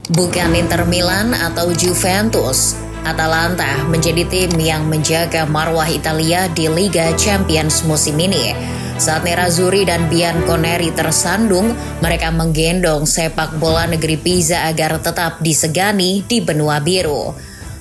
Bukan Inter Milan atau Juventus, Atalanta menjadi tim yang menjaga marwah Italia di Liga Champions musim ini. Saat Nerazzurri dan Bianconeri tersandung, mereka menggendong sepak bola negeri Pisa agar tetap disegani di benua biru.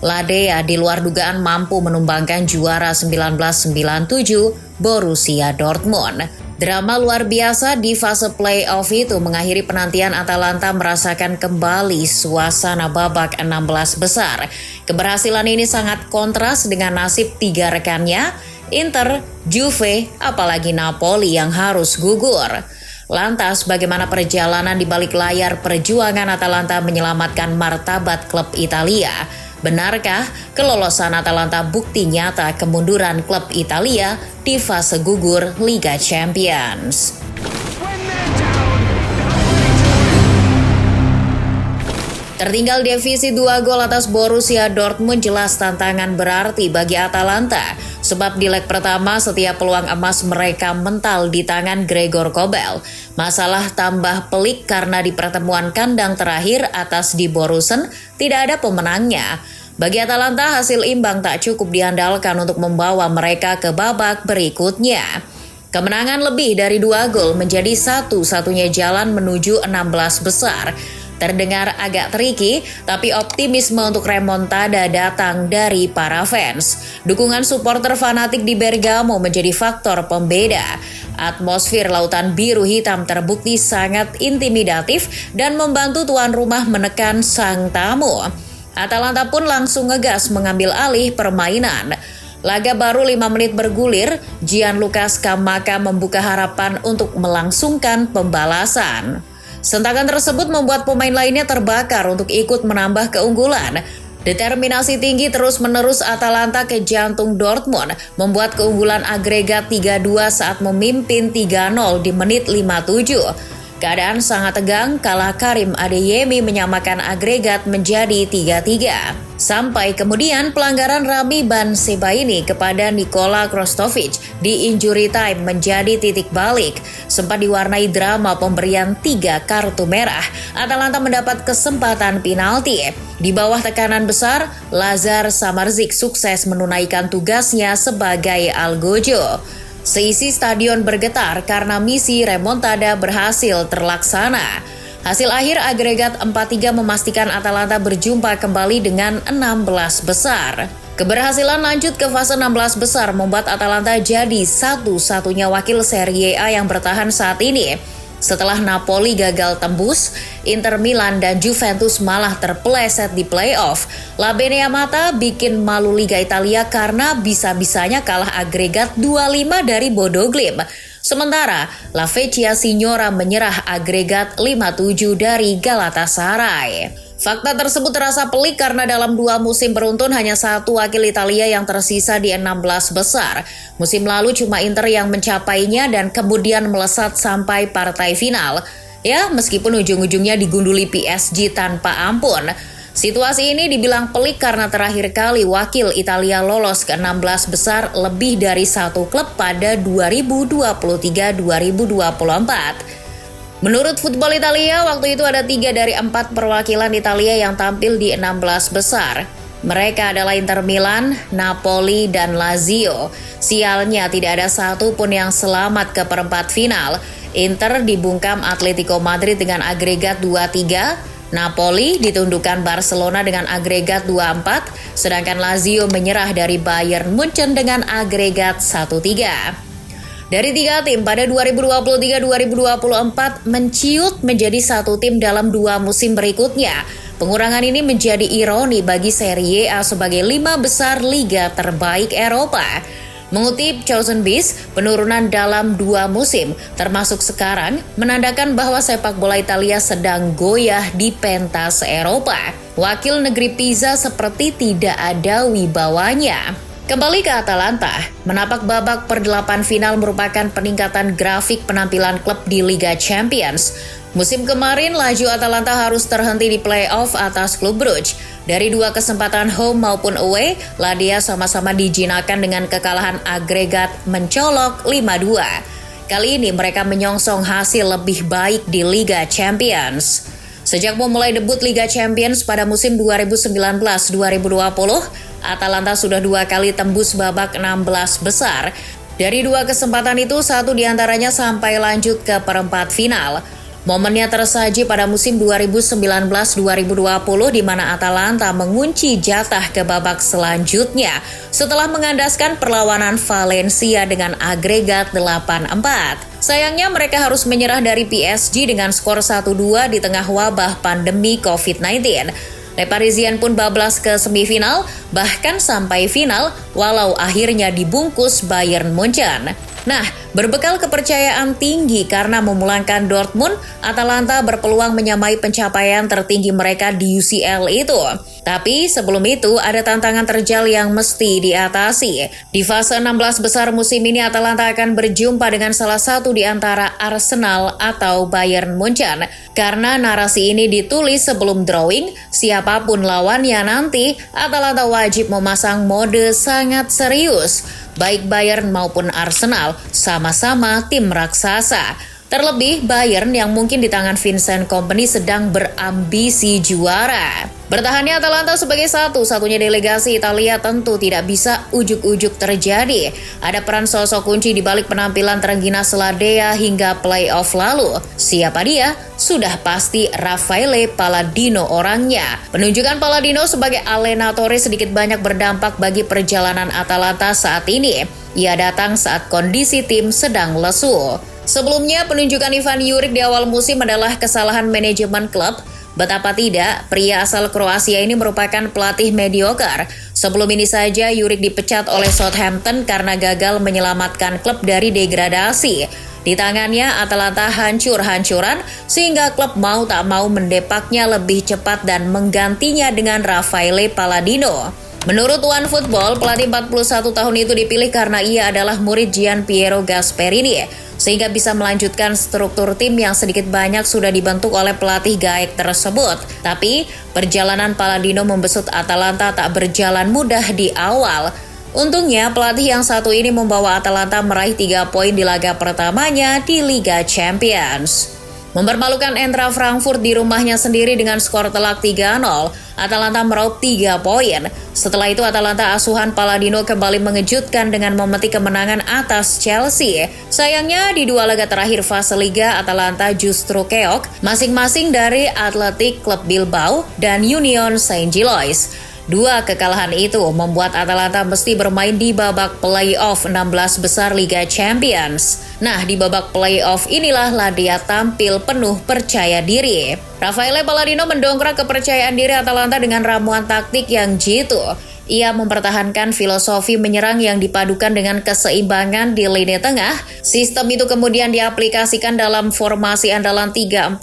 La Dea di luar dugaan mampu menumbangkan juara 1997 Borussia Dortmund. Drama luar biasa di fase play-off itu mengakhiri penantian Atalanta merasakan kembali suasana babak 16 besar. Keberhasilan ini sangat kontras dengan nasib tiga rekannya, Inter, Juve, apalagi Napoli yang harus gugur. Lantas, bagaimana perjalanan di balik layar perjuangan Atalanta menyelamatkan martabat klub Italia? Benarkah kelolosan Atalanta bukti nyata kemunduran klub Italia di fase gugur Liga Champions? Tertinggal divisi 2 gol atas Borussia Dortmund jelas tantangan berarti bagi Atalanta. Sebab di leg pertama setiap peluang emas mereka mental di tangan Gregor Kobel. Masalah tambah pelik karena di pertemuan kandang terakhir atas di Borussen tidak ada pemenangnya. Bagi Atalanta hasil imbang tak cukup diandalkan untuk membawa mereka ke babak berikutnya. Kemenangan lebih dari 2 gol menjadi satu-satunya jalan menuju 16 besar. Terdengar agak tricky, tapi optimisme untuk remontada datang dari para fans. Dukungan supporter fanatik di Bergamo menjadi faktor pembeda. Atmosfer lautan biru hitam terbukti sangat intimidatif dan membantu tuan rumah menekan sang tamu. Atalanta pun langsung ngegas mengambil alih permainan. Laga baru 5 menit bergulir, Gianluca Scamacca membuka harapan untuk melangsungkan pembalasan. Sentakan tersebut membuat pemain lainnya terbakar untuk ikut menambah keunggulan. Determinasi tinggi terus-menerus Atalanta ke jantung Dortmund, membuat keunggulan agregat 3-2 saat memimpin 3-0 di menit 57. Keadaan sangat tegang kala Karim Adeyemi menyamakan agregat menjadi 3-3. Sampai kemudian pelanggaran Rami Bensebaini kepada Nikola Krostovic di injury time menjadi titik balik. Sempat diwarnai drama pemberian 3 kartu merah, Atalanta mendapat kesempatan penalti. Di bawah tekanan besar, Lazar Samardzic sukses menunaikan tugasnya sebagai algojo. Seisi stadion bergetar karena misi remontada berhasil terlaksana. Hasil akhir agregat 4-3 memastikan Atalanta berjumpa kembali dengan 16 besar. Keberhasilan lanjut ke fase 16 besar membuat Atalanta jadi satu-satunya wakil Serie A yang bertahan saat ini. Setelah Napoli gagal tembus, Inter Milan dan Juventus malah terpeleset di playoff. La Beneamata bikin malu Liga Italia karena bisa-bisanya kalah agregat 2-5 dari Bodo Glimt. Sementara La Vecchia Signora menyerah agregat 5-7 dari Galatasaray. Fakta tersebut terasa pelik karena dalam 2 musim beruntun hanya satu wakil Italia yang tersisa di 16 besar. Musim lalu cuma Inter yang mencapainya dan kemudian melesat sampai partai final. Ya, meskipun ujung-ujungnya digunduli PSG tanpa ampun. Situasi ini dibilang pelik karena terakhir kali wakil Italia lolos ke 16 besar lebih dari satu klub pada 2023-2024. Menurut Football Italia, waktu itu ada 3 dari 4 perwakilan Italia yang tampil di 16 besar. Mereka adalah Inter Milan, Napoli, dan Lazio. Sialnya tidak ada satu pun yang selamat ke perempat final. Inter dibungkam Atletico Madrid dengan agregat 2-3, Napoli ditundukkan Barcelona dengan agregat 2-4, sedangkan Lazio menyerah dari Bayern Munchen dengan agregat 1-3. Dari 3 tim pada 2023-2024 menciut menjadi satu tim dalam 2 musim berikutnya. Pengurangan ini menjadi ironi bagi Serie A sebagai 5 besar liga terbaik Eropa. Mengutip Chosen Beast, penurunan dalam 2 musim, termasuk sekarang, menandakan bahwa sepak bola Italia sedang goyah di pentas Eropa. Wakil negeri Pisa seperti tidak ada wibawanya. Kembali ke Atalanta, menapak babak per-8 final merupakan peningkatan grafik penampilan klub di Liga Champions. Musim kemarin, laju Atalanta harus terhenti di play-off atas klub Brugge. Dari 2 kesempatan home maupun away, La Dea sama-sama dijinakan dengan kekalahan agregat mencolok 5-2. Kali ini mereka menyongsong hasil lebih baik di Liga Champions. Sejak memulai debut Liga Champions pada musim 2019-2020, Atalanta sudah 2 kali tembus babak 16 besar. Dari 2 kesempatan itu, 1 diantaranya sampai lanjut ke perempat final. Momennya tersaji pada musim 2019-2020 di mana Atalanta mengunci jatah ke babak selanjutnya setelah mengandaskan perlawanan Valencia dengan agregat 8-4. Sayangnya mereka harus menyerah dari PSG dengan skor 1-2 di tengah wabah pandemi COVID-19. Le Parisien pun bablas ke semifinal, bahkan sampai final, walau akhirnya dibungkus Bayern Munchen. Nah, berbekal kepercayaan tinggi karena memulangkan Dortmund, Atalanta berpeluang menyamai pencapaian tertinggi mereka di UCL itu. Tapi sebelum itu ada tantangan terjal yang mesti diatasi. Di fase 16 besar musim ini Atalanta akan berjumpa dengan salah satu di antara Arsenal atau Bayern Munchen. Karena narasi ini ditulis sebelum drawing, siapapun lawannya nanti, Atalanta wajib memasang mode sangat serius. Baik Bayern maupun Arsenal sama-sama tim raksasa. Terlebih Bayern yang mungkin di tangan Vincent Kompany sedang berambisi juara. Bertahannya Atalanta sebagai satu-satunya delegasi Italia tentu tidak bisa ujuk-ujuk terjadi. Ada peran sosok kunci di balik penampilan Trenggina Seladea hingga play-off lalu. Siapa dia? Sudah pasti Raffaele Palladino orangnya. Penunjukan Palladino sebagai allenatore sedikit banyak berdampak bagi perjalanan Atalanta saat ini. Ia datang saat kondisi tim sedang lesu. Sebelumnya, penunjukan Ivan Juric di awal musim adalah kesalahan manajemen klub. Betapa tidak, pria asal Kroasia ini merupakan pelatih mediocre. Sebelum ini saja, Juric dipecat oleh Southampton karena gagal menyelamatkan klub dari degradasi. Di tangannya, Atalanta hancur-hancuran, sehingga klub mau tak mau mendepaknya lebih cepat dan menggantinya dengan Raffaele Palladino. Menurut OneFootball, pelatih 41 tahun itu dipilih karena ia adalah murid Gian Piero Gasperini, sehingga bisa melanjutkan struktur tim yang sedikit banyak sudah dibentuk oleh pelatih gaek tersebut. Tapi, perjalanan Palladino membesut Atalanta tak berjalan mudah di awal. Untungnya, pelatih yang satu ini membawa Atalanta meraih 3 poin di laga pertamanya di Liga Champions. Mempermalukan Eintracht Frankfurt di rumahnya sendiri dengan skor telak 3-0, Atalanta meraup 3 poin. Setelah itu Atalanta asuhan Palladino kembali mengejutkan dengan memetik kemenangan atas Chelsea. Sayangnya di 2 laga terakhir fase Liga, Atalanta justru keok, masing-masing dari Athletic Club Bilbao dan Union Saint-Gilloise. 2 kekalahan itu membuat Atalanta mesti bermain di babak play-off 16 besar Liga Champions. Nah, di babak play-off inilah dia tampil penuh percaya diri. Raffaele Palladino mendongkrak kepercayaan diri Atalanta dengan ramuan taktik yang jitu. Ia mempertahankan filosofi menyerang yang dipadukan dengan keseimbangan di lini tengah. Sistem itu kemudian diaplikasikan dalam formasi andalan 3-4-2-1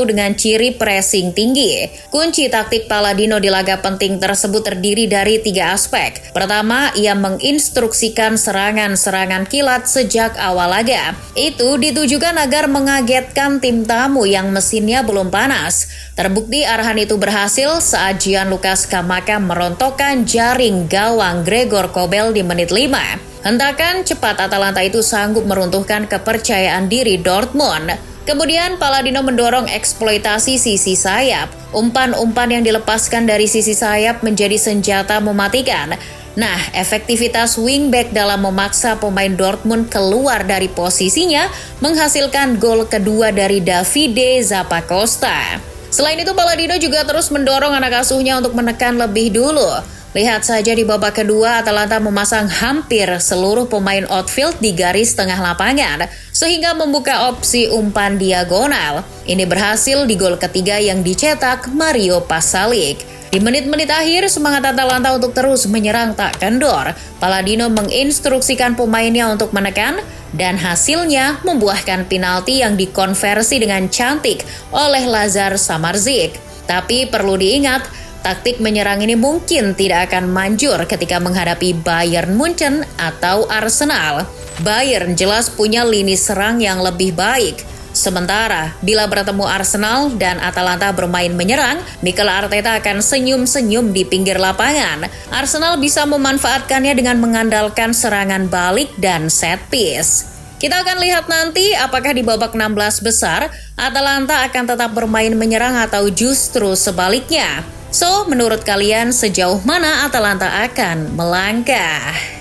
dengan ciri pressing tinggi. Kunci taktik Palladino di laga penting tersebut terdiri dari 3 aspek. Pertama, ia menginstruksikan serangan-serangan kilat sejak awal laga. Itu ditujukan agar mengagetkan tim tamu yang mesinnya belum panas. Terbukti arahan itu berhasil saat Gianluca Scamacca merontokkan jaring gawang Gregor Kobel di menit 5. Hentakan cepat Atalanta itu sanggup meruntuhkan kepercayaan diri Dortmund. Kemudian Palladino mendorong eksploitasi sisi sayap. Umpan-umpan yang dilepaskan dari sisi sayap menjadi senjata mematikan. Nah, efektivitas wingback dalam memaksa pemain Dortmund keluar dari posisinya menghasilkan gol kedua dari Davide Zappacosta. Selain itu, Palladino juga terus mendorong anak asuhnya untuk menekan lebih dulu. Lihat saja di babak kedua, Atalanta memasang hampir seluruh pemain outfield di garis tengah lapangan, sehingga membuka opsi umpan diagonal. Ini berhasil di gol ketiga yang dicetak Mario Pasalic. Di menit-menit akhir, semangat Atalanta untuk terus menyerang tak kendor. Palladino menginstruksikan pemainnya untuk menekan, dan hasilnya membuahkan penalti yang dikonversi dengan cantik oleh Lazar Samardzic. Tapi perlu diingat, taktik menyerang ini mungkin tidak akan manjur ketika menghadapi Bayern Munchen atau Arsenal. Bayern jelas punya lini serang yang lebih baik. Sementara, bila bertemu Arsenal dan Atalanta bermain menyerang, Mikel Arteta akan senyum-senyum di pinggir lapangan. Arsenal bisa memanfaatkannya dengan mengandalkan serangan balik dan set piece. Kita akan lihat nanti apakah di babak 16 besar Atalanta akan tetap bermain menyerang atau justru sebaliknya. So, menurut kalian sejauh mana Atalanta akan melangkah?